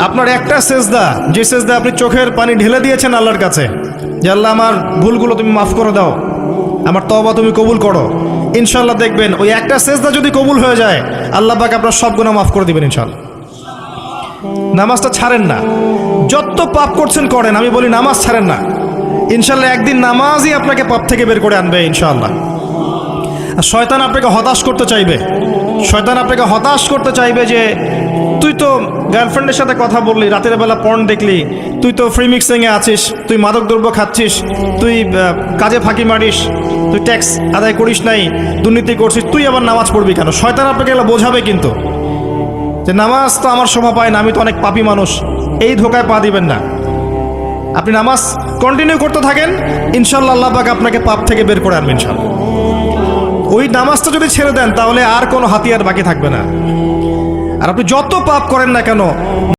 আপনার একটা সেজদা, যে সেজদা আপনি চোখের পানি ঢেলে দিয়েছেন আল্লাহর কাছে, যে আল্লাহ আমার ভুলগুলো তুমি মাফ করে দাও, আমার তওবা তুমি কবুল করো, ইনশাআল্লাহ দেখবেন ওই একটা সেজদা যদি কবুল হয়ে যায় আল্লাহ পাক আপনার সব গুনাহ মাফ করে দিবেন ইনশাআল্লাহ। নামাজটা ছাড়েন না, যত পাপ করছেন করেন, আমি বলি নামাজ ছাড়েন না, ইনশাআল্লাহ একদিন নামাজই আপনাকে পাপ থেকে বের করে আনবে ইনশাআল্লাহ। আর শয়তান আপনাকে হতাশ করতে চাইবে, শয়তান আপনাকে হতাশ করতে চাইবে যে তুই তো গার্লফ্রেন্ডের সাথে কথা বললি, রাতের বেলা পর্ন দেখলি, তুই তো ফ্রি মিক্সিংয়ে আছিস, তুই মাদকদ্রব্য খাচ্ছিস, তুই কাজে ফাঁকি মারিস, তুই ট্যাক্স আদায় করিস নাই, দুর্নীতি করছিস, তুই আবার নামাজ পড়বি কেন? শয়তান আপনাকে এগুলো বোঝাবে কিন্তু, যে নামাজ তো আমার শোভা পায় না, আমি তো অনেক পাপী মানুষ। এই ধোকায় পা দিবেন না। আপনি নামাজ কন্টিনিউ করতে থাকেন, ইনশাআল্লাহ আল্লাহ পাক আপনাকে পাপ থেকে বের করে আনবেন ইনশাআল্লাহ। ওই নামাজটা যদি ছেড়ে দেন তাহলে আর কোনো হাতিয়ার বাকি থাকবে না। আর আপনি যত পাপ করেন না কেন,